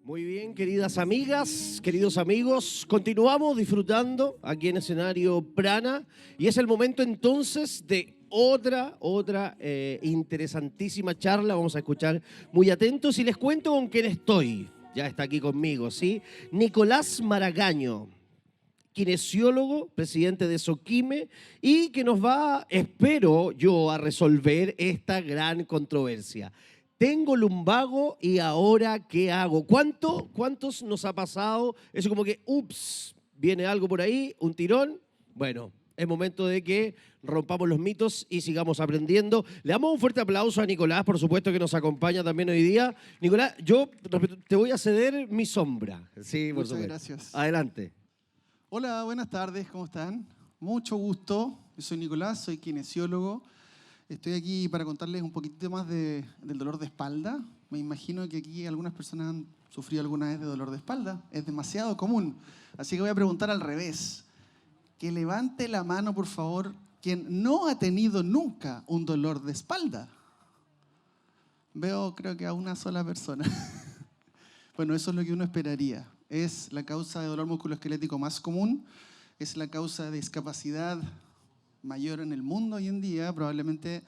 Muy bien, queridas amigas, queridos amigos, continuamos disfrutando aquí en escenario Prana y es el momento entonces de otra interesantísima charla. Vamos a escuchar muy atentos y les cuento con quién estoy. Ya está aquí conmigo, ¿sí? Nicolás Maragaño, kinesiólogo, presidente de Soquime, y que nos va, espero yo, a resolver esta gran controversia. Tengo lumbago y ahora ¿qué hago? ¿Cuántos nos ha pasado? Eso como que, ups, viene algo por ahí, un tirón. Bueno, es momento de que rompamos los mitos y sigamos aprendiendo. Le damos un fuerte aplauso a Nicolás, por supuesto, que nos acompaña también hoy día. Nicolás, yo te voy a ceder mi sombra. Sí, por Muchas supuesto. gracias. Adelante. Hola, buenas tardes, ¿cómo están? Mucho gusto. Yo soy Nicolás, soy kinesiólogo. Estoy aquí para contarles un poquito más del dolor de espalda. Me imagino que aquí algunas personas han sufrido alguna vez de dolor de espalda. Es demasiado común. Así que voy a preguntar al revés. Que levante la mano, por favor, quien no ha tenido nunca un dolor de espalda. Veo, creo que a una sola persona. Bueno, eso es lo que uno esperaría. Es la causa de dolor musculoesquelético más común, es la causa de discapacidad mayor en el mundo hoy en día. Probablemente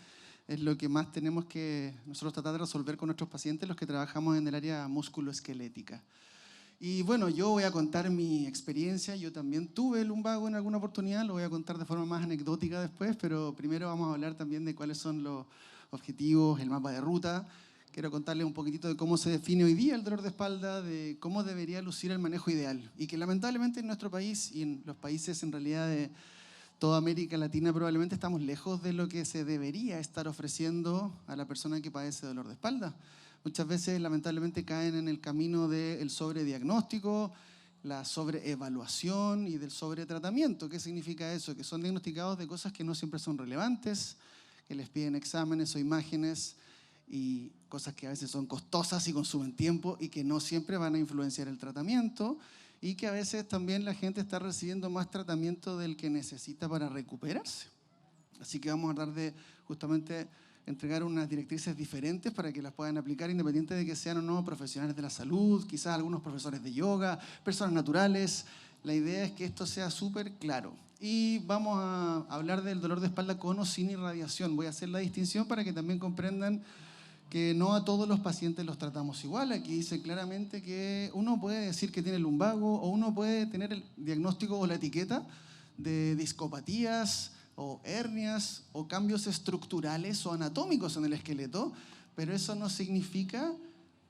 es lo que más tenemos que nosotros tratar de resolver con nuestros pacientes, los que trabajamos en el área musculoesquelética. Y bueno, yo voy a contar mi experiencia. Yo también tuve lumbago en alguna oportunidad, lo voy a contar de forma más anecdótica después, pero primero vamos a hablar también de cuáles son los objetivos, el mapa de ruta. Quiero contarles un poquitito de cómo se define hoy día el dolor de espalda, de cómo debería lucir el manejo ideal. Y que lamentablemente en nuestro país y en los países en realidad de toda América Latina probablemente estamos lejos de lo que se debería estar ofreciendo a la persona que padece dolor de espalda. Muchas veces lamentablemente caen en el camino del sobrediagnóstico, la sobreevaluación y del sobretratamiento. ¿Qué significa eso? Que son diagnosticados de cosas que no siempre son relevantes, que les piden exámenes o imágenes y cosas que a veces son costosas y consumen tiempo y que no siempre van a influenciar el tratamiento, y que a veces también la gente está recibiendo más tratamiento del que necesita para recuperarse. Así que vamos a tratar de justamente entregar unas directrices diferentes para que las puedan aplicar independiente de que sean o no profesionales de la salud, quizás algunos profesores de yoga, personas naturales. La idea es que esto sea súper claro. Y vamos a hablar del dolor de espalda con o sin irradiación. Voy a hacer la distinción para que también comprendan que no a todos los pacientes los tratamos igual. Aquí dice claramente que uno puede decir que tiene lumbago o uno puede tener el diagnóstico o la etiqueta de discopatías o hernias o cambios estructurales o anatómicos en el esqueleto, pero eso no significa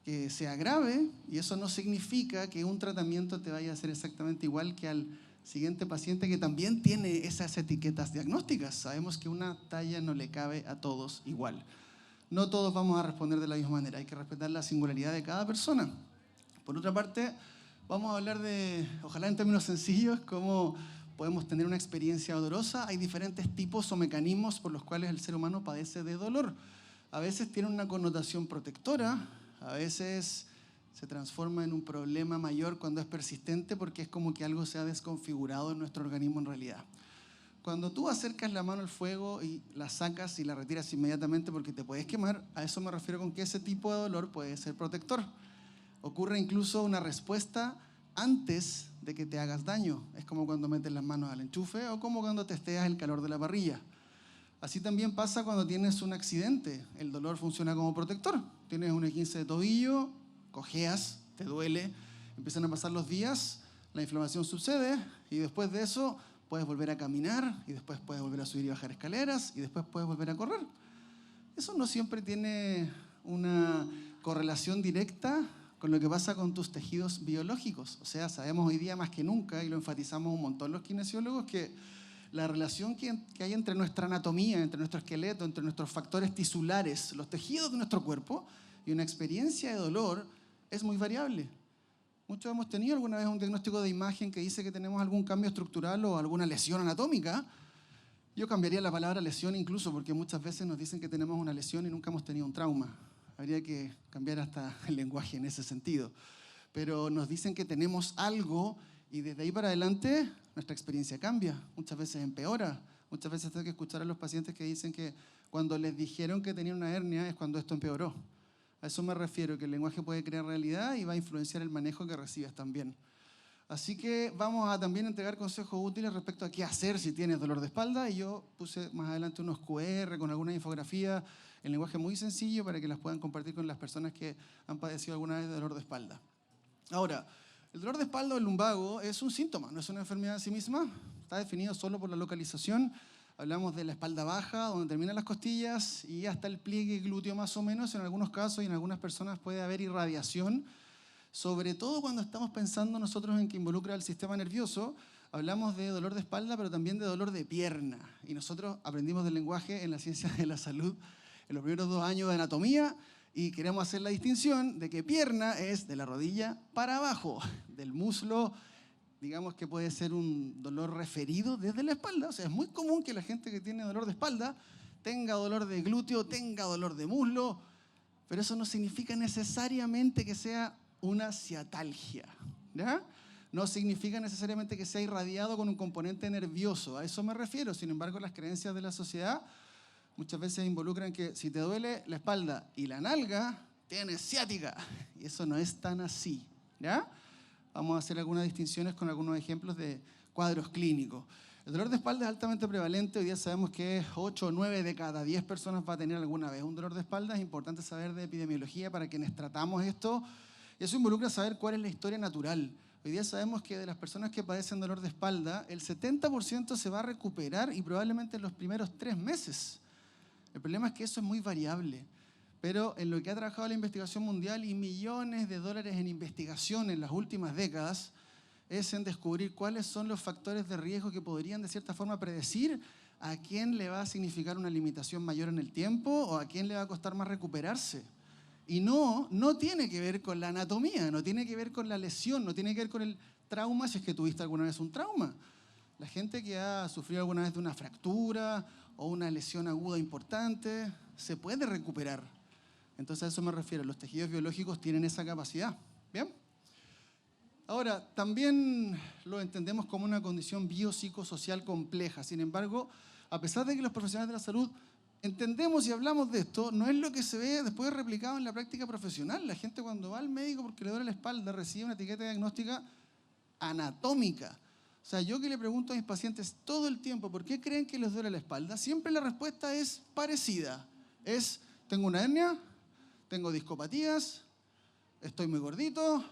que sea grave y eso no significa que un tratamiento te vaya a hacer exactamente igual que al siguiente paciente que también tiene esas etiquetas diagnósticas. Sabemos que una talla no le cabe a todos igual. No todos vamos a responder de la misma manera, hay que respetar la singularidad de cada persona. Por otra parte, vamos a hablar de, ojalá en términos sencillos, cómo podemos tener una experiencia dolorosa. Hay diferentes tipos o mecanismos por los cuales el ser humano padece de dolor. A veces tiene una connotación protectora, a veces se transforma en un problema mayor cuando es persistente porque es como que algo se ha desconfigurado en nuestro organismo en realidad. Cuando tú acercas la mano al fuego y la sacas y la retiras inmediatamente porque te puedes quemar, a eso me refiero con que ese tipo de dolor puede ser protector. Ocurre incluso una respuesta antes de que te hagas daño. Es como cuando metes las manos al enchufe o como cuando testeas el calor de la parrilla. Así también pasa cuando tienes un accidente. El dolor funciona como protector. Tienes un esguince de tobillo, cojeas, te duele, empiezan a pasar los días, la inflamación sucede y después de eso puedes volver a caminar y después puedes volver a subir y bajar escaleras y después puedes volver a correr. Eso no siempre tiene una correlación directa con lo que pasa con tus tejidos biológicos. O sea, sabemos hoy día más que nunca, y lo enfatizamos un montón los kinesiólogos, que la relación que hay entre nuestra anatomía, entre nuestro esqueleto, entre nuestros factores tisulares, los tejidos de nuestro cuerpo, y una experiencia de dolor es muy variable. Muchos hemos tenido alguna vez un diagnóstico de imagen que dice que tenemos algún cambio estructural o alguna lesión anatómica. Yo cambiaría la palabra lesión incluso, porque muchas veces nos dicen que tenemos una lesión y nunca hemos tenido un trauma. Habría que cambiar hasta el lenguaje en ese sentido. Pero nos dicen que tenemos algo y desde ahí para adelante nuestra experiencia cambia. Muchas veces empeora. Muchas veces tengo que escuchar a los pacientes que dicen que cuando les dijeron que tenían una hernia es cuando esto empeoró. A eso me refiero, que el lenguaje puede crear realidad y va a influenciar el manejo que recibes también. Así que vamos a también entregar consejos útiles respecto a qué hacer si tienes dolor de espalda. Y yo puse más adelante unos QR con alguna infografía en lenguaje muy sencillo para que las puedan compartir con las personas que han padecido alguna vez de dolor de espalda. Ahora, el dolor de espalda o el lumbago es un síntoma, no es una enfermedad en sí misma. Está definido solo por la localización. Hablamos de la espalda baja, donde terminan las costillas, y hasta el pliegue glúteo más o menos. En algunos casos y en algunas personas puede haber irradiación. Sobre todo cuando estamos pensando nosotros en que involucra al sistema nervioso, hablamos de dolor de espalda, pero también de dolor de pierna. Y nosotros aprendimos del lenguaje en la ciencia de la salud en los primeros 2 años de anatomía, y queremos hacer la distinción de que pierna es de la rodilla para abajo, del muslo, digamos que puede ser un dolor referido desde la espalda. O sea, es muy común que la gente que tiene dolor de espalda tenga dolor de glúteo, tenga dolor de muslo, pero eso no significa necesariamente que sea una ciatalgia, ¿ya? No significa necesariamente que sea irradiado con un componente nervioso, a eso me refiero. Sin embargo, las creencias de la sociedad muchas veces involucran que si te duele la espalda y la nalga, tienes ciática, y eso no es tan así, ¿ya? Vamos a hacer algunas distinciones con algunos ejemplos de cuadros clínicos. El dolor de espalda es altamente prevalente. Hoy día sabemos que 8 o 9 de cada 10 personas va a tener alguna vez un dolor de espalda. Es importante saber de epidemiología para quienes tratamos esto. Y eso involucra saber cuál es la historia natural. Hoy día sabemos que de las personas que padecen dolor de espalda, el 70% se va a recuperar y probablemente en los primeros 3 meses. El problema es que eso es muy variable. Pero en lo que ha trabajado la investigación mundial y millones de dólares en investigación en las últimas décadas, es en descubrir cuáles son los factores de riesgo que podrían de cierta forma predecir a quién le va a significar una limitación mayor en el tiempo o a quién le va a costar más recuperarse. Y no tiene que ver con la anatomía, no tiene que ver con la lesión, no tiene que ver con el trauma, si es que tuviste alguna vez un trauma. La gente que ha sufrido alguna vez de una fractura o una lesión aguda importante se puede recuperar. Entonces a eso me refiero, los tejidos biológicos tienen esa capacidad. ¿Bien? Ahora, también lo entendemos como una condición biopsicosocial compleja. Sin embargo, a pesar de que los profesionales de la salud entendemos y hablamos de esto, no es lo que se ve después replicado en la práctica profesional. La gente cuando va al médico porque le duele la espalda recibe una etiqueta diagnóstica anatómica. O sea, yo que le pregunto a mis pacientes todo el tiempo ¿por qué creen que les duele la espalda? Siempre la respuesta es parecida. Es, tengo una hernia, tengo discopatías, estoy muy gordito,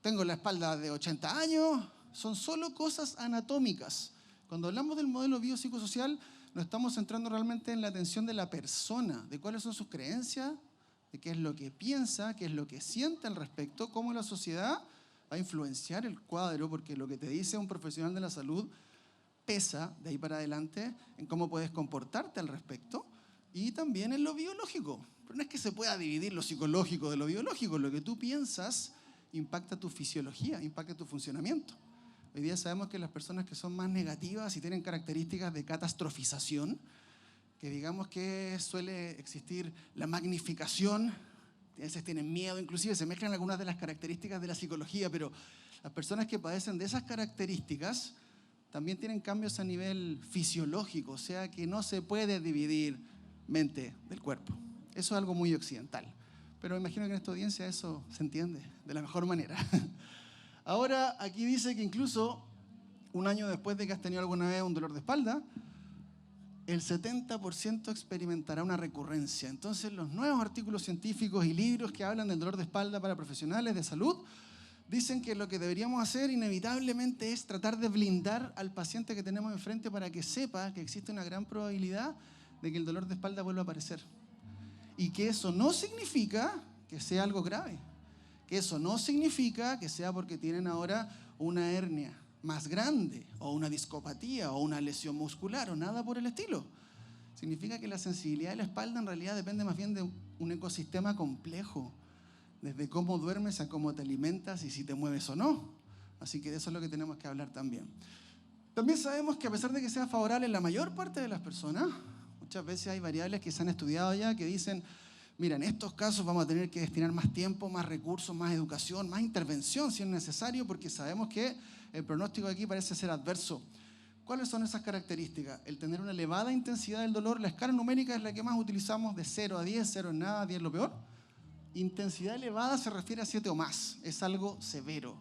tengo la espalda de 80 años. Son solo cosas anatómicas. Cuando hablamos del modelo biopsicosocial, nos estamos centrando realmente en la atención de la persona, de cuáles son sus creencias, de qué es lo que piensa, qué es lo que siente al respecto, cómo la sociedad va a influenciar el cuadro, porque lo que te dice un profesional de la salud pesa de ahí para adelante en cómo puedes comportarte al respecto y también en lo biológico. Pero no es que se pueda dividir lo psicológico de lo biológico, lo que tú piensas impacta tu fisiología, impacta tu funcionamiento. Hoy día sabemos que las personas que son más negativas y tienen características de catastrofización, que digamos que suele existir la magnificación, a veces tienen miedo, inclusive se mezclan algunas de las características de la psicología, pero las personas que padecen de esas características también tienen cambios a nivel fisiológico, o sea que no se puede dividir mente del cuerpo. Eso es algo muy occidental, pero imagino que en esta audiencia eso se entiende de la mejor manera. Ahora, aquí dice que incluso un año después de que has tenido alguna vez un dolor de espalda, el 70% experimentará una recurrencia. Entonces, los nuevos artículos científicos y libros que hablan del dolor de espalda para profesionales de salud dicen que lo que deberíamos hacer inevitablemente es tratar de blindar al paciente que tenemos enfrente para que sepa que existe una gran probabilidad de que el dolor de espalda vuelva a aparecer. Y que eso no significa que sea algo grave. Que eso no significa que sea porque tienen ahora una hernia más grande, o una discopatía, o una lesión muscular, o nada por el estilo. Significa que la sensibilidad de la espalda en realidad depende más bien de un ecosistema complejo, desde cómo duermes a cómo te alimentas y si te mueves o no. Así que de eso es lo que tenemos que hablar también. También sabemos que a pesar de que sea favorable en la mayor parte de las personas, muchas veces hay variables que se han estudiado ya que dicen, mira, en estos casos vamos a tener que destinar más tiempo, más recursos, más educación, más intervención si es necesario, porque sabemos que el pronóstico aquí parece ser adverso. ¿Cuáles son esas características? El tener una elevada intensidad del dolor. La escala numérica es la que más utilizamos, de 0 a 10, 0 es nada, 10 es lo peor. Intensidad elevada se refiere a 7 o más, es algo severo.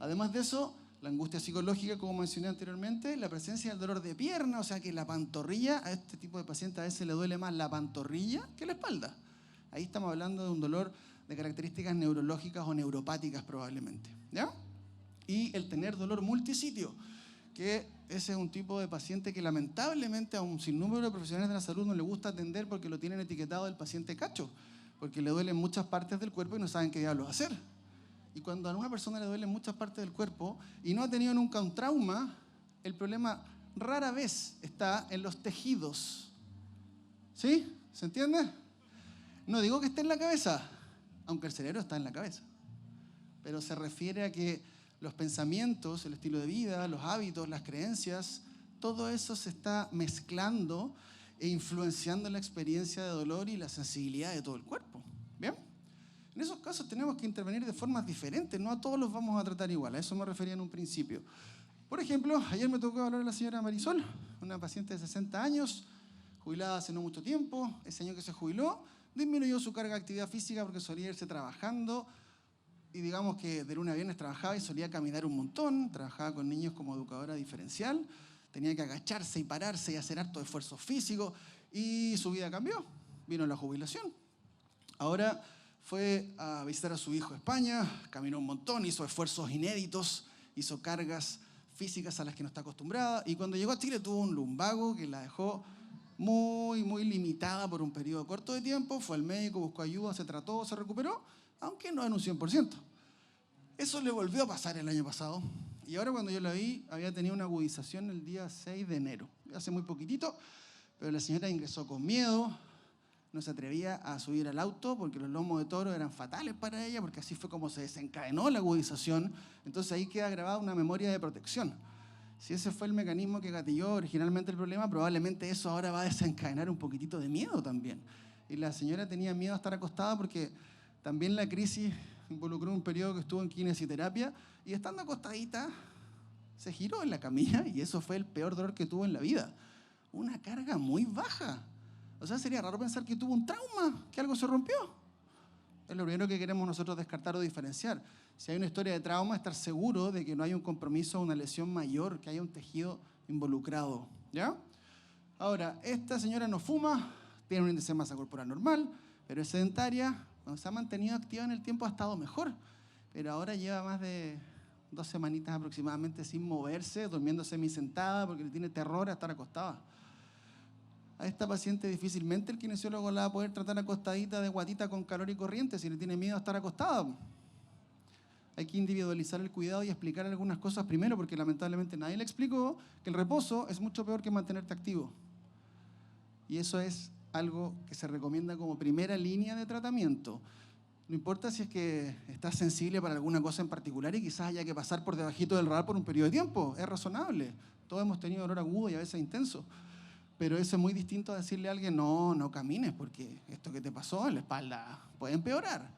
Además de eso, la angustia psicológica, como mencioné anteriormente, la presencia del dolor de pierna, o sea que la pantorrilla, a este tipo de pacientes a veces le duele más la pantorrilla que la espalda. Ahí estamos hablando de un dolor de características neurológicas o neuropáticas probablemente, ¿ya? Y el tener dolor multisitio, que ese es un tipo de paciente que lamentablemente a un sinnúmero de profesionales de la salud no le gusta atender porque lo tienen etiquetado del paciente cacho, porque le duelen muchas partes del cuerpo y no saben qué diablos hacer. Y cuando a una persona le duelen muchas partes del cuerpo y no ha tenido nunca un trauma, el problema rara vez está en los tejidos. ¿Sí? ¿Se entiende? No digo que esté en la cabeza, aunque el cerebro está en la cabeza. Pero se refiere a que los pensamientos, el estilo de vida, los hábitos, las creencias, todo eso se está mezclando e influenciando la experiencia de dolor y la sensibilidad de todo el cuerpo. ¿Bien? En esos casos tenemos que intervenir de formas diferentes, no a todos los vamos a tratar igual, a eso me refería en un principio. Por ejemplo, ayer me tocó hablar a la señora Marisol, una paciente de 60 años, jubilada hace no mucho tiempo. Ese año que se jubiló, disminuyó su carga de actividad física porque solía irse trabajando, y digamos que de lunes a viernes trabajaba y solía caminar un montón, trabajaba con niños como educadora diferencial, tenía que agacharse y pararse y hacer harto esfuerzo físico, y su vida cambió, vino la jubilación. Ahora fue a visitar a su hijo a España, caminó un montón, hizo esfuerzos inéditos, hizo cargas físicas a las que no está acostumbrada, y cuando llegó a Chile tuvo un lumbago que la dejó muy limitada por un periodo corto de tiempo. Fue al médico, buscó ayuda, se trató, se recuperó, aunque no en un 100%. Eso le volvió a pasar el año pasado, y ahora cuando yo la vi, había tenido una agudización el día 6 de enero, hace muy poquitito, pero la señora ingresó con miedo, no se atrevía a subir al auto porque los lomos de toro eran fatales para ella, porque así fue como se desencadenó la agudización. Entonces ahí queda grabada una memoria de protección. Si ese fue el mecanismo que gatilló originalmente el problema, probablemente eso ahora va a desencadenar un poquitito de miedo también. Y la señora tenía miedo a estar acostada porque también la crisis involucró un periodo que estuvo en kinesioterapia, y estando acostadita se giró en la camilla, y eso fue el peor dolor que tuvo en la vida. Una carga muy baja. O sea, sería raro pensar que tuvo un trauma, que algo se rompió. Es lo primero que queremos nosotros descartar o diferenciar. Si hay una historia de trauma, estar seguro de que no hay un compromiso o una lesión mayor, que haya un tejido involucrado, ¿ya? Ahora, esta señora no fuma, tiene un índice de masa corporal normal, pero es sedentaria. Cuando se ha mantenido activa en el tiempo ha estado mejor, pero ahora lleva más de 2 semanitas aproximadamente sin moverse, durmiendo semisentada porque le tiene terror a estar acostada. A esta paciente difícilmente el kinesiólogo la va a poder tratar acostadita de guatita con calor y corriente si le tiene miedo a estar acostada. Hay que individualizar el cuidado y explicar algunas cosas primero, porque lamentablemente nadie le explicó que el reposo es mucho peor que mantenerte activo. Y eso es algo que se recomienda como primera línea de tratamiento. No importa si es que estás sensible para alguna cosa en particular y quizás haya que pasar por debajito del radar por un periodo de tiempo. Es razonable. Todos hemos tenido dolor agudo y a veces intenso. Pero eso es muy distinto a decirle a alguien, no camines porque esto que te pasó en la espalda puede empeorar.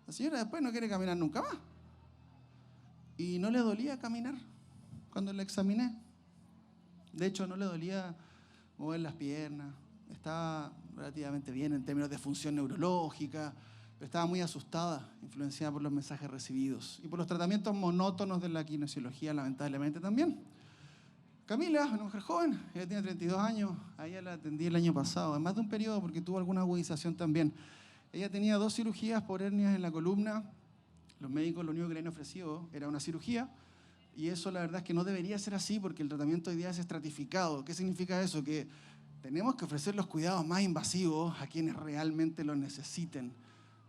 La señora después no quiere caminar nunca más. Y no le dolía caminar cuando la examiné. De hecho, no le dolía mover las piernas. Estaba relativamente bien en términos de función neurológica, pero estaba muy asustada, influenciada por los mensajes recibidos y por los tratamientos monótonos de la kinesiología, lamentablemente también. Camila, una mujer joven, ella tiene 32 años, a ella la atendí el año pasado, en más de un periodo porque tuvo alguna agudización también. Ella tenía 2 cirugías por hernias en la columna. Los médicos lo único que le han ofrecido era una cirugía, y eso la verdad es que no debería ser así porque el tratamiento hoy día es estratificado. ¿Qué significa eso? Que tenemos que ofrecer los cuidados más invasivos a quienes realmente lo necesiten.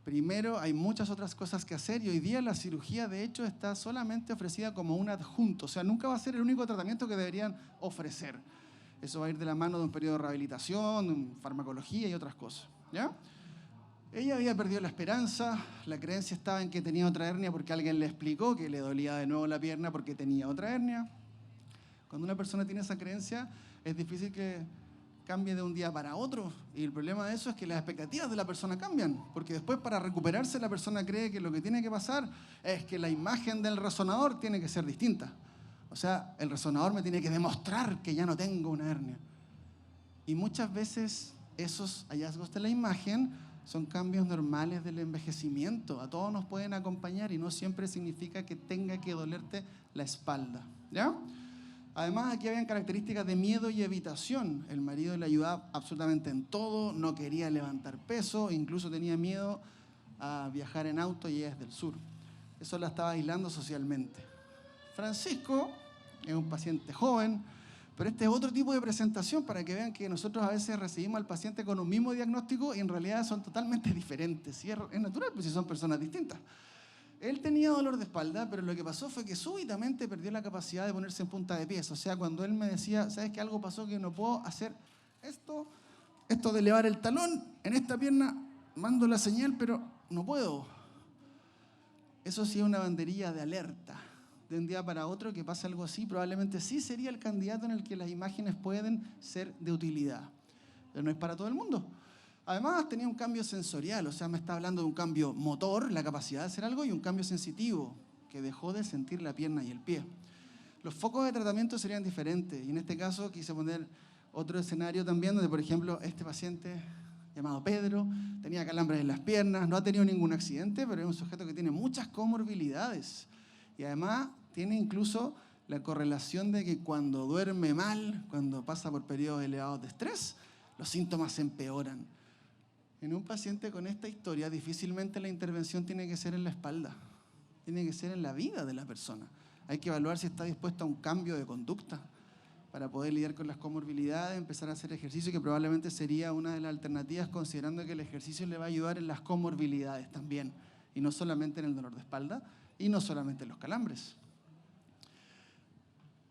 Primero, hay muchas otras cosas que hacer, y hoy día la cirugía, de hecho, está solamente ofrecida como un adjunto. O sea, nunca va a ser el único tratamiento que deberían ofrecer. Eso va a ir de la mano de un periodo de rehabilitación, farmacología y otras cosas, ¿ya? Ella había perdido la esperanza, la creencia estaba en que tenía otra hernia porque alguien le explicó que le dolía de nuevo la pierna porque tenía otra hernia. Cuando una persona tiene esa creencia, es difícil que cambie de un día para otro, y el problema de eso es que las expectativas de la persona cambian, porque después para recuperarse la persona cree que lo que tiene que pasar es que la imagen del resonador tiene que ser distinta. O sea, el resonador me tiene que demostrar que ya no tengo una hernia. Y muchas veces esos hallazgos de la imagen son cambios normales del envejecimiento. A todos nos pueden acompañar y no siempre significa que tenga que dolerte la espalda, ¿ya? Además, aquí habían características de miedo y evitación. El marido le ayudaba absolutamente en todo, no quería levantar peso, incluso tenía miedo a viajar en auto y ella es del sur. Eso la estaba aislando socialmente. Francisco es un paciente joven, pero este es otro tipo de presentación para que vean que nosotros a veces recibimos al paciente con un mismo diagnóstico y en realidad son totalmente diferentes. Y es natural, pues si son personas distintas. Él tenía dolor de espalda, pero lo que pasó fue que súbitamente perdió la capacidad de ponerse en punta de pies. O sea, cuando él me decía, ¿sabes qué? Algo pasó que no puedo hacer esto de elevar el talón en esta pierna, mando la señal, pero no puedo. Eso sí es una banderilla de alerta. De un día para otro que pase algo así, probablemente sí sería el candidato en el que las imágenes pueden ser de utilidad. Pero no es para todo el mundo. Además, tenía un cambio sensorial, o sea, me está hablando de un cambio motor, la capacidad de hacer algo, y un cambio sensitivo, que dejó de sentir la pierna y el pie. Los focos de tratamiento serían diferentes, y en este caso quise poner otro escenario también, donde, por ejemplo, este paciente llamado Pedro tenía calambres en las piernas, no ha tenido ningún accidente, pero es un sujeto que tiene muchas comorbilidades. Y además tiene incluso la correlación de que cuando duerme mal, cuando pasa por periodos elevados de estrés, los síntomas empeoran. En un paciente con esta historia, difícilmente la intervención tiene que ser en la espalda, tiene que ser en la vida de la persona. Hay que evaluar si está dispuesto a un cambio de conducta para poder lidiar con las comorbilidades, empezar a hacer ejercicio, que probablemente sería una de las alternativas, considerando que el ejercicio le va a ayudar en las comorbilidades también, y no solamente en el dolor de espalda, y no solamente en los calambres.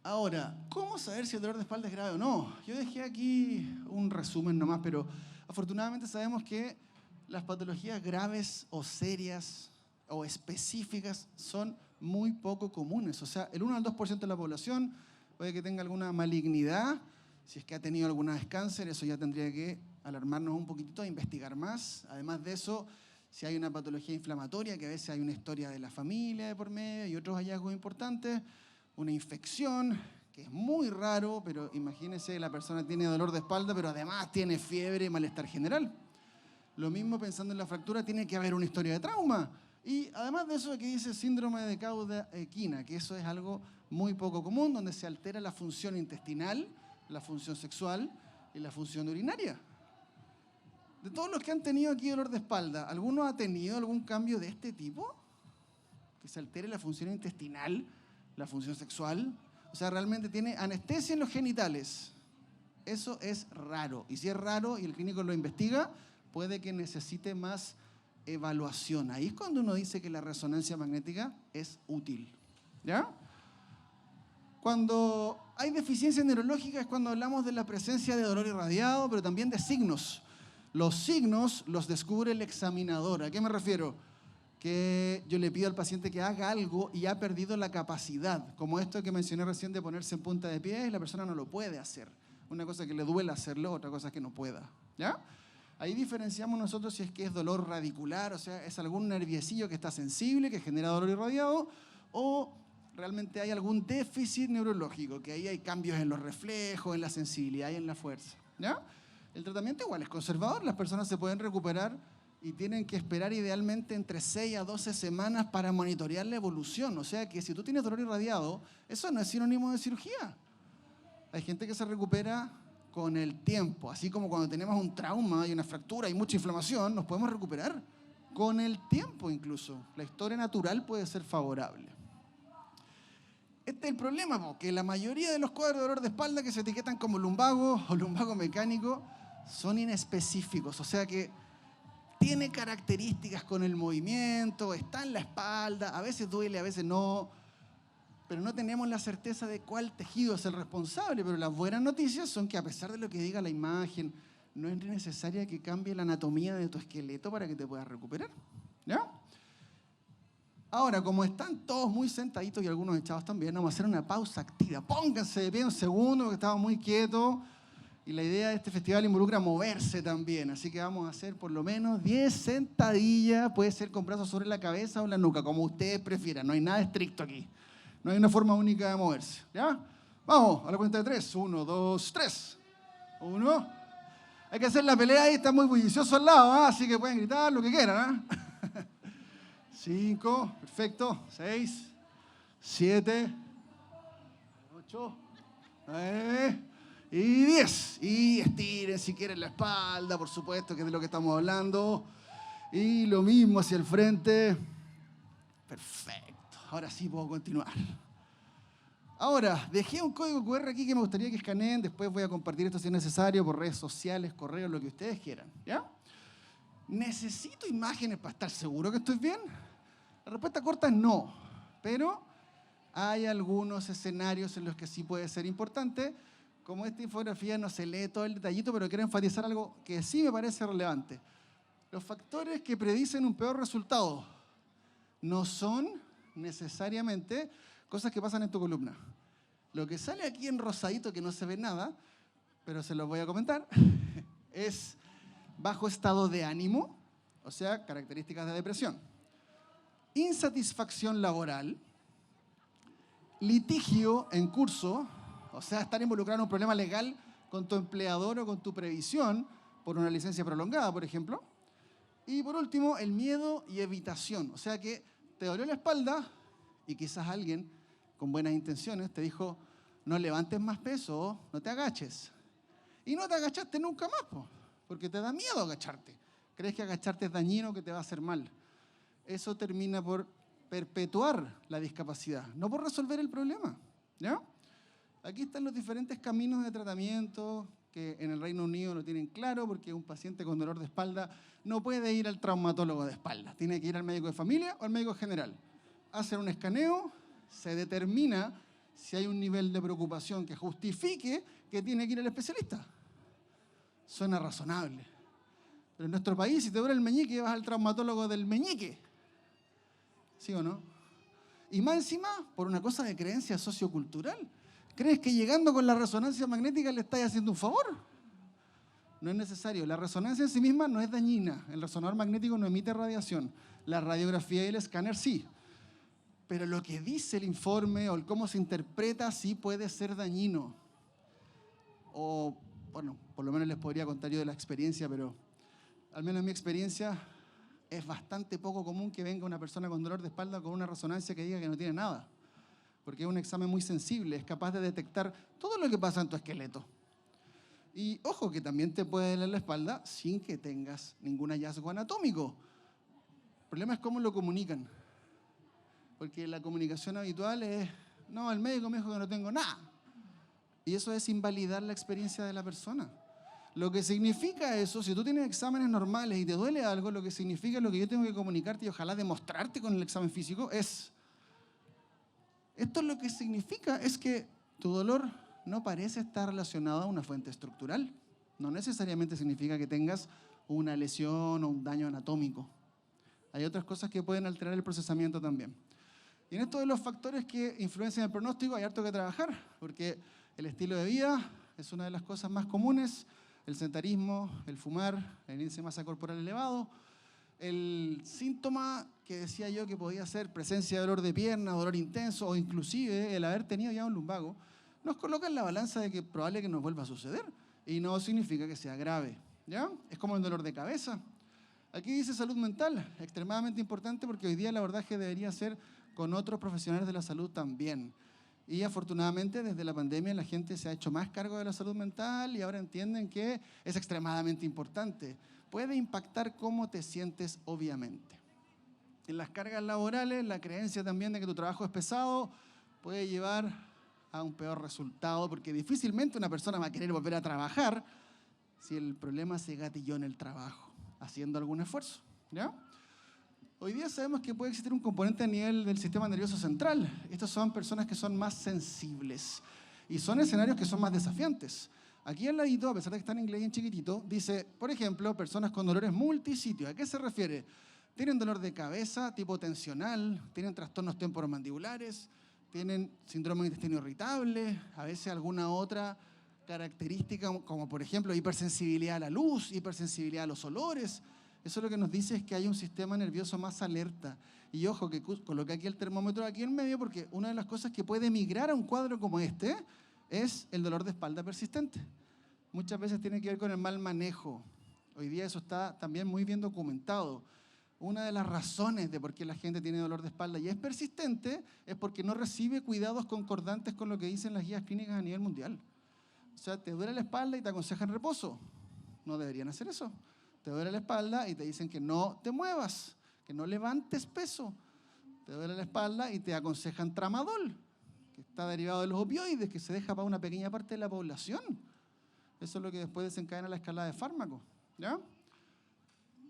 Ahora, ¿cómo saber si el dolor de espalda es grave o no? Yo dejé aquí un resumen nomás, pero afortunadamente sabemos que las patologías graves o serias o específicas son muy poco comunes. O sea, el 1 al 2% de la población puede que tenga alguna malignidad. Si es que ha tenido alguna cáncer, eso ya tendría que alarmarnos un poquitito e investigar más. Además de eso, si hay una patología inflamatoria, que a veces hay una historia de la familia de por medio y otros hallazgos importantes, una infección, que es muy raro, pero imagínense, la persona tiene dolor de espalda, pero además tiene fiebre y malestar general. Lo mismo pensando en la fractura, tiene que haber una historia de trauma. Y además de eso, aquí dice síndrome de cauda equina, que eso es algo muy poco común, donde se altera la función intestinal, la función sexual y la función urinaria. De todos los que han tenido aquí dolor de espalda, ¿alguno ha tenido algún cambio de este tipo? Que se altere la función intestinal, la función sexual. O sea, realmente tiene anestesia en los genitales. Eso es raro. Y si es raro y el clínico lo investiga, puede que necesite más evaluación. Ahí es cuando uno dice que la resonancia magnética es útil. ¿Ya? Cuando hay deficiencia neurológica es cuando hablamos de la presencia de dolor irradiado, pero también de signos. Los signos los descubre el examinador. ¿A qué me refiero? Que yo le pido al paciente que haga algo y ha perdido la capacidad, como esto que mencioné recién de ponerse en punta de pie, y la persona no lo puede hacer. Una cosa es que le duele hacerlo, otra cosa es que no pueda. ¿Ya? Ahí diferenciamos nosotros si es que es dolor radicular, o sea, es algún nerviecillo que está sensible, que genera dolor irradiado, o realmente hay algún déficit neurológico, que ahí hay cambios en los reflejos, en la sensibilidad y en la fuerza. ¿Ya? El tratamiento igual es conservador, las personas se pueden recuperar y tienen que esperar idealmente entre 6 a 12 semanas para monitorear la evolución. O sea que si tú tienes dolor irradiado, eso no es sinónimo de cirugía. Hay gente que se recupera con el tiempo, así como cuando tenemos un trauma y una fractura y mucha inflamación, nos podemos recuperar con el tiempo incluso. La historia natural puede ser favorable. Este es el problema, porque la mayoría de los cuadros de dolor de espalda que se etiquetan como lumbago o lumbago mecánico son inespecíficos, o sea que tiene características con el movimiento, está en la espalda, a veces duele, a veces no, pero no tenemos la certeza de cuál tejido es el responsable. Pero las buenas noticias son que a pesar de lo que diga la imagen, no es necesaria que cambie la anatomía de tu esqueleto para que te puedas recuperar. ¿Ya? Ahora, como están todos muy sentaditos y algunos echados también, vamos a hacer una pausa activa. Pónganse de pie un segundo porque estamos muy quietos. Y la idea de este festival involucra moverse también. Así que vamos a hacer por lo menos 10 sentadillas. Puede ser con brazos sobre la cabeza o la nuca, como ustedes prefieran. No hay nada estricto aquí. No hay una forma única de moverse, ¿ya? Vamos, a la cuenta de 3. 1, 2, 3. 1. Hay que hacer la pelea ahí, está muy bullicioso al lado, ¿ah? Así que pueden gritar lo que quieran, ¿ah? 5, perfecto. 6, 7, 8, 9 y 10. Y estiren si quieren la espalda, por supuesto, que es de lo que estamos hablando. Y lo mismo hacia el frente. Perfecto. Ahora sí puedo continuar. Ahora, dejé un código QR aquí que me gustaría que escaneen. Después voy a compartir esto si es necesario por redes sociales, correos, lo que ustedes quieran, ¿ya? ¿Necesito imágenes para estar seguro que estoy bien? La respuesta corta es no, pero hay algunos escenarios en los que sí puede ser importante. Como esta infografía no se lee todo el detallito, pero quiero enfatizar algo que sí me parece relevante. Los factores que predicen un peor resultado no son necesariamente cosas que pasan en tu columna. Lo que sale aquí en rosadito, que no se ve nada, pero se los voy a comentar, es bajo estado de ánimo, o sea, características de depresión, insatisfacción laboral, litigio en curso, o sea, estar involucrado en un problema legal con tu empleador o con tu previsión por una licencia prolongada, por ejemplo. Y por último, el miedo y evitación, o sea que te dolió la espalda y quizás alguien con buenas intenciones te dijo, no levantes más peso, no te agaches. Y no te agachaste nunca más, porque te da miedo agacharte. Crees que agacharte es dañino, que te va a hacer mal. Eso termina por perpetuar la discapacidad, no por resolver el problema, ¿ya? Aquí están los diferentes caminos de tratamiento que en el Reino Unido lo tienen claro, porque un paciente con dolor de espalda no puede ir al traumatólogo de espalda, tiene que ir al médico de familia o al médico general. Hacen un escaneo, se determina si hay un nivel de preocupación que justifique que tiene que ir al especialista. Suena razonable. Pero en nuestro país, si te duele el meñique, vas al traumatólogo del meñique. ¿Sí o no? Y más encima, por una cosa de creencia sociocultural. ¿Crees que llegando con la resonancia magnética le estás haciendo un favor? No es necesario. La resonancia en sí misma no es dañina. El resonador magnético no emite radiación. La radiografía y el escáner sí. Pero lo que dice el informe o el cómo se interpreta sí puede ser dañino. O, bueno, por lo menos les podría contar yo de la experiencia, pero al menos en mi experiencia es bastante poco común que venga una persona con dolor de espalda con una resonancia que diga que no tiene nada. Porque es un examen muy sensible, es capaz de detectar todo lo que pasa en tu esqueleto. Y ojo que también te puede doler la espalda sin que tengas ningún hallazgo anatómico. El problema es cómo lo comunican. Porque la comunicación habitual es, no, el médico me dijo que no tengo nada. Y eso es invalidar la experiencia de la persona. Lo que significa eso, si tú tienes exámenes normales y te duele algo, lo que significa, lo que yo tengo que comunicarte y ojalá demostrarte con el examen físico es, esto lo que significa es que tu dolor no parece estar relacionado a una fuente estructural. No necesariamente significa que tengas una lesión o un daño anatómico. Hay otras cosas que pueden alterar el procesamiento también. Y en esto de los factores que influencian el pronóstico hay harto que trabajar, porque el estilo de vida es una de las cosas más comunes, el sedentarismo, el fumar, el índice de masa corporal elevado, el síntoma que decía yo que podía ser presencia de dolor de pierna, dolor intenso o inclusive el haber tenido ya un lumbago, nos coloca en la balanza de que es probable que nos vuelva a suceder y no significa que sea grave, ¿ya? Es como el dolor de cabeza. Aquí dice salud mental, extremadamente importante porque hoy día el abordaje debería ser con otros profesionales de la salud también. Y afortunadamente desde la pandemia la gente se ha hecho más cargo de la salud mental y ahora entienden que es extremadamente importante. Puede impactar cómo te sientes, obviamente. En las cargas laborales, la creencia también de que tu trabajo es pesado puede llevar a un peor resultado porque difícilmente una persona va a querer volver a trabajar si el problema se gatilló en el trabajo, haciendo algún esfuerzo, ¿ya? Hoy día sabemos que puede existir un componente a nivel del sistema nervioso central. Estas son personas que son más sensibles y son escenarios que son más desafiantes. Aquí al ladito, a pesar de que está en inglés y en chiquitito, dice, por ejemplo, personas con dolores multisitios. ¿A qué se refiere? Tienen dolor de cabeza tipo tensional, tienen trastornos temporomandibulares, tienen síndrome de intestino irritable, a veces alguna otra característica como por ejemplo hipersensibilidad a la luz, hipersensibilidad a los olores, Eso lo que nos dice es que hay un sistema nervioso más alerta. Y ojo, que coloqué aquí el termómetro aquí en medio porque una de las cosas que puede migrar a un cuadro como este es el dolor de espalda persistente. Muchas veces tiene que ver con el mal manejo. Hoy día eso está también muy bien documentado. Una de las razones de por qué la gente tiene dolor de espalda y es persistente es porque no recibe cuidados concordantes con lo que dicen las guías clínicas a nivel mundial. O sea, te duele la espalda y te aconsejan reposo. No deberían hacer eso. Te duele la espalda y te dicen que no te muevas, que no levantes peso. Te duele la espalda y te aconsejan tramadol, que está derivado de los opioides, que se deja para una pequeña parte de la población. Eso es lo que después desencadena la escalada de fármacos. ¿Ya?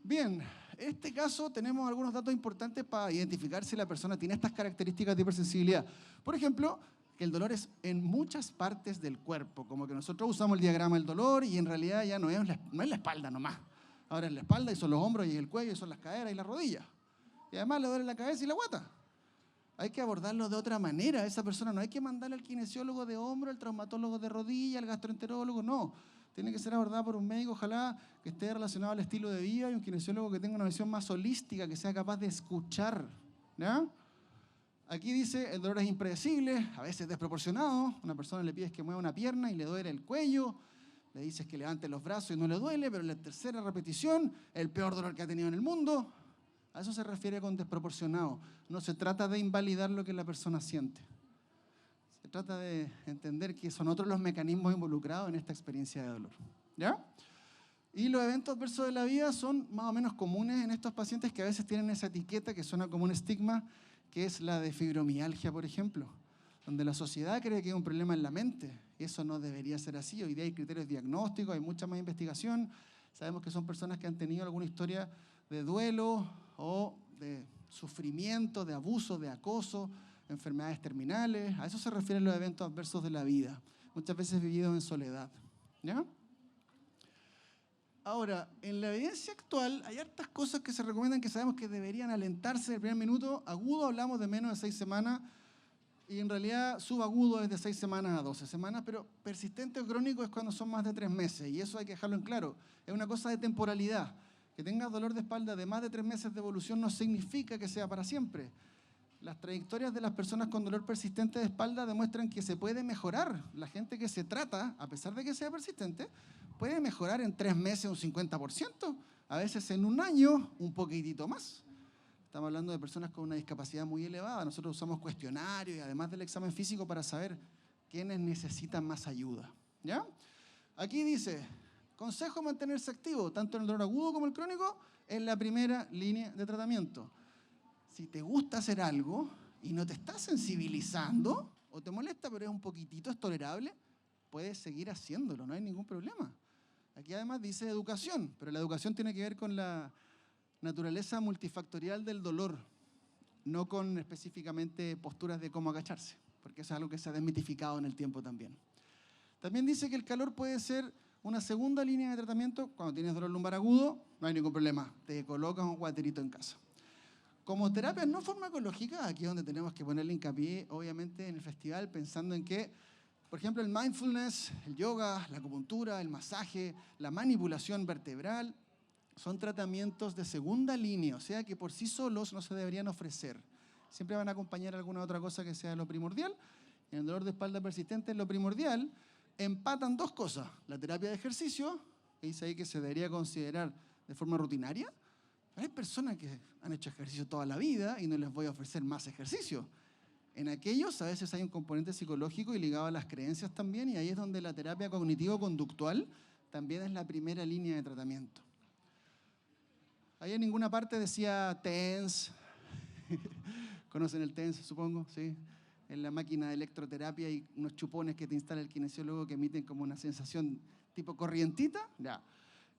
Bien, en este caso tenemos algunos datos importantes para identificar si la persona tiene estas características de hipersensibilidad. Por ejemplo, que el dolor es en muchas partes del cuerpo, como que nosotros usamos el diagrama del dolor y en realidad ya no es la espalda nomás. Ahora es la espalda y son los hombros y el cuello y son las caderas y las rodillas. Y además le duele la cabeza y la guata. Hay que abordarlo de otra manera. A esa persona no hay que mandarle al kinesiólogo de hombro, al traumatólogo de rodilla, al gastroenterólogo, no. Tiene que ser abordada por un médico, ojalá que esté relacionado al estilo de vida y un kinesiólogo que tenga una visión más holística, que sea capaz de escuchar. ¿Ya? Aquí dice, el dolor es impredecible, a veces desproporcionado. Una persona le pides que mueva una pierna y le duele el cuello. Le dices que levante los brazos y no le duele, pero en la tercera repetición, el peor dolor que ha tenido en el mundo. A eso se refiere con desproporcionado. No se trata de invalidar lo que la persona siente. Se trata de entender que son otros los mecanismos involucrados en esta experiencia de dolor. ¿Ya? Y los eventos adversos de la vida son más o menos comunes en estos pacientes que a veces tienen esa etiqueta que suena como un estigma, que es la de fibromialgia, por ejemplo, donde la sociedad cree que hay un problema en la mente. Y eso no debería ser así. Hoy día hay criterios diagnósticos, hay mucha más investigación. Sabemos que son personas que han tenido alguna historia de duelo o de sufrimiento, de abuso, de acoso, enfermedades terminales. A eso se refieren los eventos adversos de la vida, muchas veces vividos en soledad. ¿Ya? Ahora, en la evidencia actual hay hartas cosas que se recomiendan que sabemos que deberían alentarse en el primer minuto. Agudo hablamos de menos de 6 semanas y en realidad subagudo es de 6 semanas a 12 semanas, pero persistente o crónico es cuando son más de 3 meses y eso hay que dejarlo en claro. Es una cosa de temporalidad. Que tengas dolor de espalda de más de 3 meses de evolución no significa que sea para siempre. Las trayectorias de las personas con dolor persistente de espalda demuestran que se puede mejorar. La gente que se trata, a pesar de que sea persistente, puede mejorar en 3 meses un 50%, a veces en un año un poquitito más. Estamos hablando de personas con una discapacidad muy elevada. Nosotros usamos cuestionarios y además del examen físico para saber quiénes necesitan más ayuda. ¿Ya? Aquí dice, consejo mantenerse activo, tanto en el dolor agudo como el crónico, en la primera línea de tratamiento. Si te gusta hacer algo y no te estás sensibilizando, o te molesta pero es un poquitito, es tolerable, puedes seguir haciéndolo, no hay ningún problema. Aquí además dice educación, pero la educación tiene que ver con la naturaleza multifactorial del dolor, no con específicamente posturas de cómo agacharse, porque eso es algo que se ha desmitificado en el tiempo también. También dice que el calor puede ser una segunda línea de tratamiento. Cuando tienes dolor lumbar agudo, no hay ningún problema, te colocas un guaterito en casa. Como terapias no farmacológicas, aquí es donde tenemos que ponerle hincapié, obviamente, en el festival, pensando en que, por ejemplo, el mindfulness, el yoga, la acupuntura, el masaje, la manipulación vertebral, son tratamientos de segunda línea, o sea que por sí solos no se deberían ofrecer. Siempre van a acompañar alguna otra cosa que sea lo primordial. En el dolor de espalda persistente, lo primordial, empatan dos cosas. La terapia de ejercicio, que dice ahí que se debería considerar de forma rutinaria. Hay personas que han hecho ejercicio toda la vida y no les voy a ofrecer más ejercicio. En aquellos a veces hay un componente psicológico y ligado a las creencias también, y ahí es donde la terapia cognitivo-conductual también es la primera línea de tratamiento. Ahí en ninguna parte decía TENS. ¿Conocen el TENS, supongo? Sí. En la máquina de electroterapia hay unos chupones que te instala el kinesiólogo que emiten como una sensación tipo corrientita. Ya.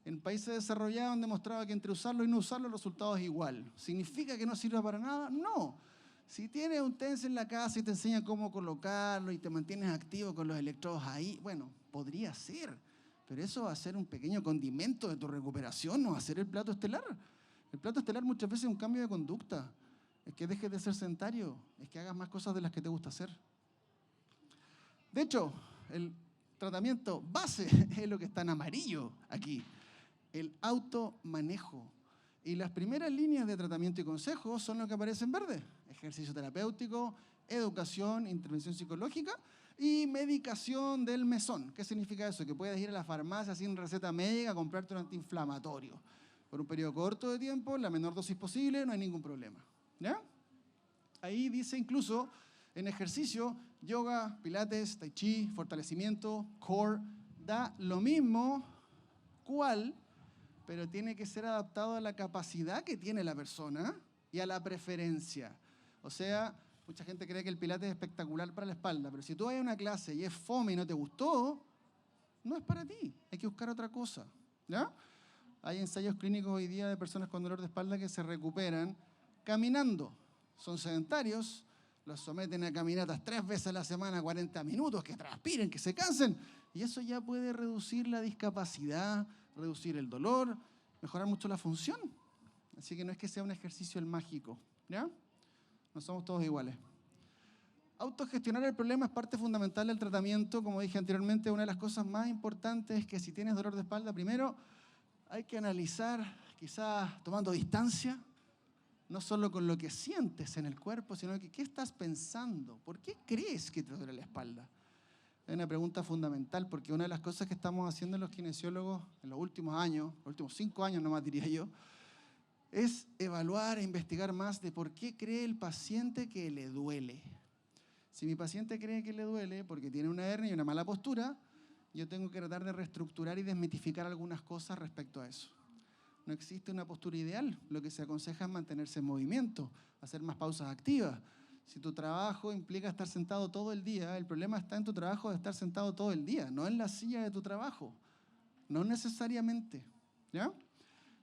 En países desarrollados han demostrado que entre usarlo y no usarlo el resultado es igual. ¿Significa que no sirva para nada? No. Si tienes un TENS en la casa y te enseñan cómo colocarlo y te mantienes activo con los electrodos ahí, bueno, podría ser. Pero eso va a ser un pequeño condimento de tu recuperación, no va a ser el plato estelar. El plato estelar muchas veces es un cambio de conducta. Es que dejes de ser sedentario, es que hagas más cosas de las que te gusta hacer. De hecho, el tratamiento base es lo que está en amarillo aquí. El automanejo. Y las primeras líneas de tratamiento y consejo son lo que aparece en verde. Ejercicio terapéutico, educación, intervención psicológica y medicación del mesón. ¿Qué significa eso? Que puedes ir a la farmacia sin receta médica a comprarte un antiinflamatorio. Por un periodo corto de tiempo, la menor dosis posible, no hay ningún problema. ¿Ya? Ahí dice incluso en ejercicio, yoga, pilates, tai chi, fortalecimiento, core, da lo mismo cuál, pero tiene que ser adaptado a la capacidad que tiene la persona y a la preferencia. O sea, mucha gente cree que el pilates es espectacular para la espalda, pero si tú vas a una clase y es fome y no te gustó, no es para ti, hay que buscar otra cosa. ¿Ya? Hay ensayos clínicos hoy día de personas con dolor de espalda que se recuperan caminando. Son sedentarios, los someten a caminatas 3 veces a la semana, 40 minutos, que transpiren, que se cansen. Y eso ya puede reducir la discapacidad, reducir el dolor, mejorar mucho la función. Así que no es que sea un ejercicio el mágico, ¿ya? No somos todos iguales. Autogestionar el problema es parte fundamental del tratamiento. Como dije anteriormente, una de las cosas más importantes es que si tienes dolor de espalda, primero hay que analizar, quizás tomando distancia, no solo con lo que sientes en el cuerpo, sino que qué estás pensando, ¿por qué crees que te duele la espalda? Es una pregunta fundamental, porque una de las cosas que estamos haciendo los kinesiólogos en los últimos años, los últimos 5 años nomás diría yo, es evaluar e investigar más de por qué cree el paciente que le duele. Si mi paciente cree que le duele porque tiene una hernia y una mala postura, yo tengo que tratar de reestructurar y desmitificar algunas cosas respecto a eso. No existe una postura ideal. Lo que se aconseja es mantenerse en movimiento, hacer más pausas activas. Si tu trabajo implica estar sentado todo el día, el problema está en tu trabajo de estar sentado todo el día, no en la silla de tu trabajo. No necesariamente. ¿Ya?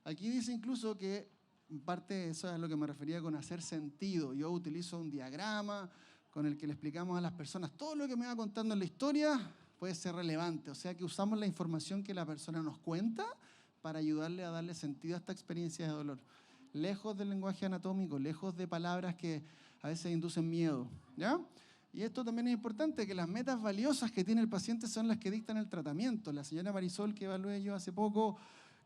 Aquí dice incluso que, en parte, eso es a lo que me refería con hacer sentido. Yo utilizo un diagrama con el que le explicamos a las personas todo lo que me va contando en la historia puede ser relevante. O sea que usamos la información que la persona nos cuenta para ayudarle a darle sentido a esta experiencia de dolor. Lejos del lenguaje anatómico, lejos de palabras que a veces inducen miedo. ¿Ya? Y esto también es importante, que las metas valiosas que tiene el paciente son las que dictan el tratamiento. La señora Marisol, que evalué yo hace poco,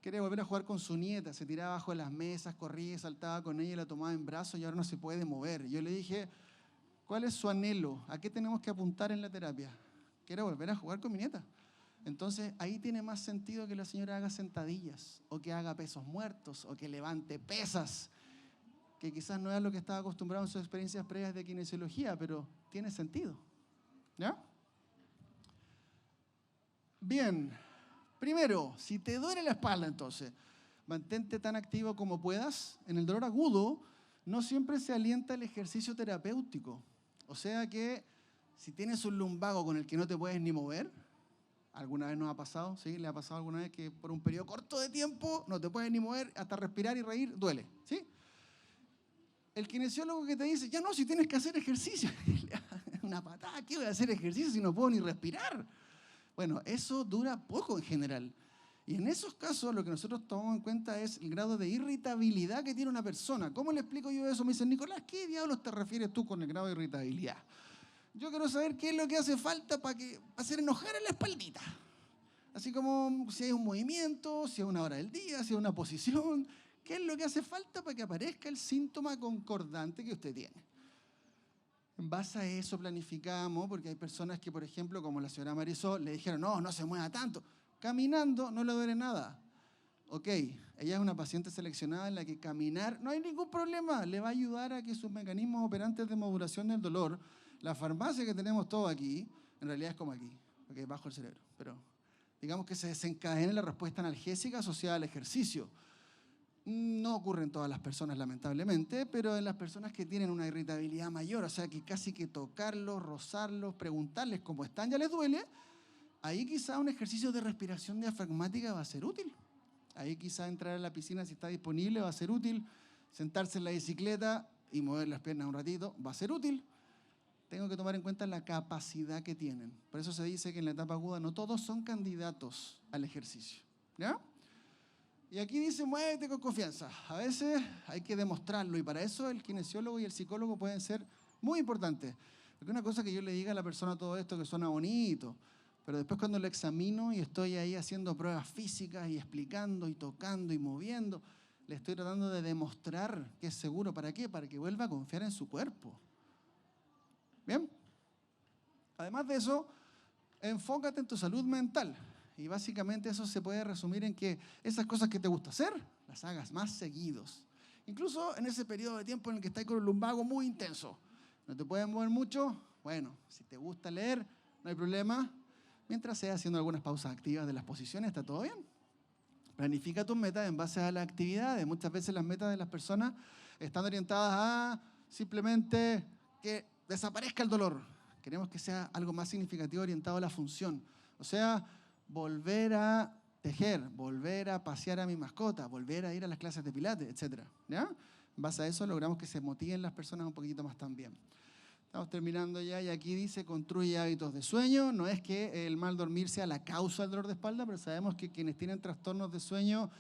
quería volver a jugar con su nieta, se tiraba abajo de las mesas, corría y saltaba con ella y la tomaba en brazos y ahora no se puede mover. Yo le dije, ¿cuál es su anhelo? ¿A qué tenemos que apuntar en la terapia? Quiero volver a jugar con mi nieta. Entonces, ahí tiene más sentido que la señora haga sentadillas, o que haga pesos muertos, o que levante pesas, que quizás no es lo que estaba acostumbrado en sus experiencias previas de kinesiología, pero tiene sentido. ¿Ya? Bien. Primero, si te duele la espalda, entonces, mantente tan activo como puedas. En el dolor agudo, no siempre se alienta el ejercicio terapéutico. O sea que, si tienes un lumbago con el que no te puedes ni mover, ¿alguna vez nos ha pasado? ¿Sí? ¿Le ha pasado alguna vez que por un periodo corto de tiempo no te puedes ni mover, hasta respirar y reír duele? ¿Sí? El kinesiólogo que te dice, ya no, si tienes que hacer ejercicio. Una patada, ¿qué voy a hacer ejercicio si no puedo ni respirar? Bueno, eso dura poco en general. Y en esos casos lo que nosotros tomamos en cuenta es el grado de irritabilidad que tiene una persona. ¿Cómo le explico yo eso? Me dicen, Nicolás, ¿qué diablos te refieres tú con el grado de irritabilidad? Yo quiero saber qué es lo que hace falta para hacer enojar a la espaldita. Así como si hay un movimiento, si es una hora del día, si es una posición. ¿Qué es lo que hace falta para que aparezca el síntoma concordante que usted tiene? En base a eso planificamos, porque hay personas que, por ejemplo, como la señora Marisol, le dijeron, no, no se mueva tanto. Caminando no le duele nada. Ok, ella es una paciente seleccionada en la que caminar no hay ningún problema, le va a ayudar a que sus mecanismos operantes de modulación del dolor, la farmacia que tenemos todo aquí, en realidad es como aquí, porque bajo el cerebro, pero digamos que se desencadene la respuesta analgésica asociada al ejercicio. No ocurre en todas las personas, lamentablemente, pero en las personas que tienen una irritabilidad mayor, o sea, que casi que tocarlos, rozarlos, preguntarles cómo están, ya les duele, ahí quizá un ejercicio de respiración diafragmática va a ser útil. Ahí quizá entrar a la piscina, si está disponible, va a ser útil. Sentarse en la bicicleta y mover las piernas un ratito va a ser útil. Tengo que tomar en cuenta la capacidad que tienen. Por eso se dice que en la etapa aguda no todos son candidatos al ejercicio. ¿Ya? Y aquí dice, muévete con confianza. A veces hay que demostrarlo y para eso el kinesiólogo y el psicólogo pueden ser muy importantes. Porque una cosa que yo le diga a la persona todo esto que suena bonito, pero después cuando lo examino y estoy ahí haciendo pruebas físicas y explicando y tocando y moviendo, Le estoy tratando de demostrar que es seguro. ¿Para qué? Para que vuelva a confiar en su cuerpo. ¿Bien? Además de eso, enfócate en tu salud mental. Y básicamente eso se puede resumir en que esas cosas que te gusta hacer, las hagas más seguidos. Incluso en ese periodo de tiempo en el que estás con el lumbago muy intenso. No te puedes mover mucho. Bueno, si te gusta leer, no hay problema. Mientras sea haciendo algunas pausas activas de las posiciones, está todo bien. Planifica tus metas en base a las actividades. Muchas veces las metas de las personas están orientadas a simplemente que desaparezca el dolor. Queremos que sea algo más significativo orientado a la función. O sea, volver a tejer, volver a pasear a mi mascota, volver a ir a las clases de pilates, etc. ¿Ya? En base a eso logramos que se motiven las personas un poquito más también. Estamos terminando ya y aquí dice construye hábitos de sueño. No es que el mal dormir sea la causa del dolor de espalda, pero sabemos que quienes tienen trastornos de sueño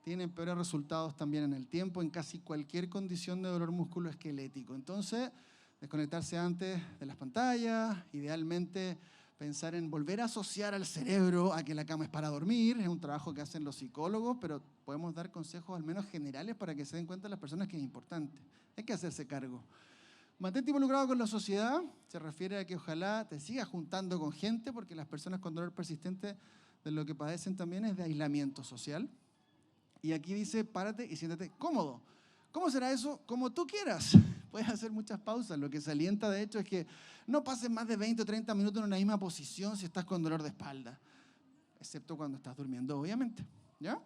tienen peores resultados también en el tiempo, en casi cualquier condición de dolor musculoesquelético. Entonces, desconectarse antes de las pantallas, idealmente pensar en volver a asociar al cerebro a que la cama es para dormir. Es un trabajo que hacen los psicólogos, pero podemos dar consejos al menos generales para que se den cuenta las personas que es importante. Hay que hacerse cargo. Mantente involucrado con la sociedad, se refiere a que ojalá te sigas juntando con gente, porque las personas con dolor persistente de lo que padecen también es de aislamiento social. Y aquí dice, párate y siéntate cómodo. ¿Cómo será eso? Como tú quieras. Puedes hacer muchas pausas. Lo que se alienta, de hecho, es que no pases más de 20 o 30 minutos en una misma posición si estás con dolor de espalda, excepto cuando estás durmiendo, obviamente. ¿Ya?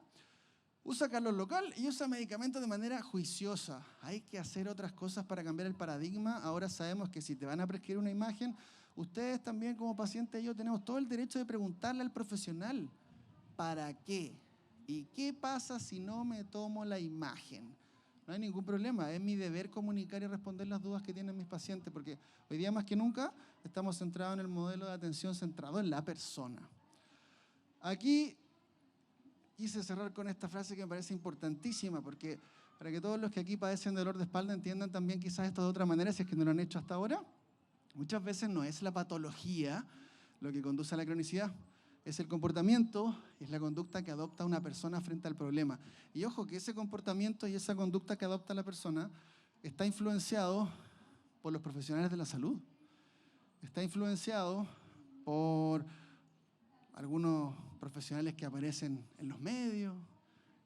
Usa calor local y usa medicamentos de manera juiciosa. Hay que hacer otras cosas para cambiar el paradigma. Ahora sabemos que si te van a prescribir una imagen, ustedes también como pacientes y yo tenemos todo el derecho de preguntarle al profesional, ¿para qué? ¿Y qué pasa si no me tomo la imagen? No hay ningún problema, es mi deber comunicar y responder las dudas que tienen mis pacientes, porque hoy día más que nunca estamos centrados en el modelo de atención centrado en la persona. Aquí quise cerrar con esta frase que me parece importantísima, porque para que todos los que aquí padecen de dolor de espalda entiendan también quizás esto de otra manera, si es que no lo han hecho hasta ahora, muchas veces no es la patología lo que conduce a la cronicidad, es el comportamiento, es la conducta que adopta una persona frente al problema. Y ojo que ese comportamiento y esa conducta que adopta la persona está influenciado por los profesionales de la salud, está influenciado por algunos profesionales que aparecen en los medios,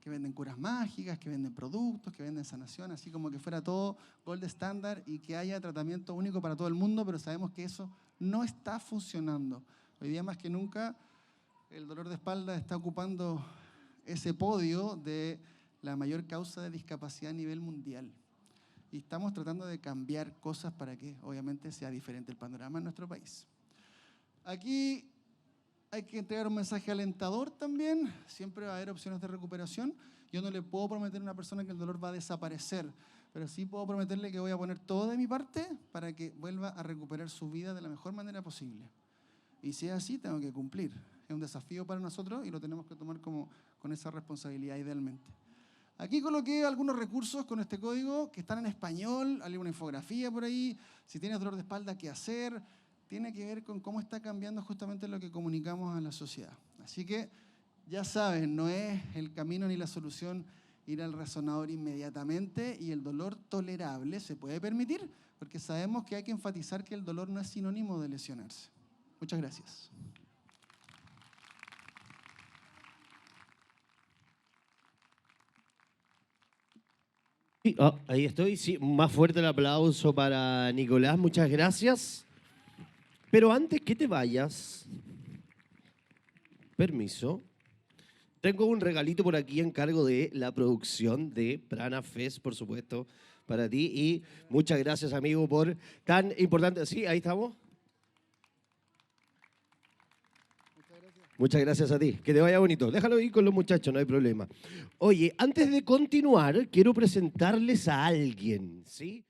que venden curas mágicas, que venden productos, que venden sanación, así como que fuera todo gold standard y que haya tratamiento único para todo el mundo, pero sabemos que eso no está funcionando. Hoy día más que nunca el dolor de espalda está ocupando ese podio de la mayor causa de discapacidad a nivel mundial. Y estamos tratando de cambiar cosas para que obviamente sea diferente el panorama en nuestro país. Aquí hay que entregar un mensaje alentador también. Siempre va a haber opciones de recuperación. Yo no le puedo prometer a una persona que el dolor va a desaparecer, pero sí puedo prometerle que voy a poner todo de mi parte para que vuelva a recuperar su vida de la mejor manera posible. Y si es así, tengo que cumplir. Es un desafío para nosotros y lo tenemos que tomar con esa responsabilidad idealmente. Aquí coloqué algunos recursos con este código que están en español, hay una infografía por ahí. Si tienes dolor de espalda, ¿qué hacer? Tiene que ver con cómo está cambiando justamente lo que comunicamos a la sociedad. Así que ya saben, no es el camino ni la solución ir al resonador inmediatamente, y el dolor tolerable se puede permitir porque sabemos que hay que enfatizar que el dolor no es sinónimo de lesionarse. Muchas gracias. Sí, ahí estoy, sí, más fuerte el aplauso para Nicolás, muchas gracias. Pero antes que te vayas, permiso, tengo un regalito por aquí en cargo de la producción de Prana Fest, por supuesto, para ti. Y muchas gracias, amigo, por tan importante... Sí, ahí estamos. Muchas gracias a ti. Que te vaya bonito. Déjalo ir con los muchachos, no hay problema. Oye, antes de continuar, quiero presentarles a alguien, ¿sí?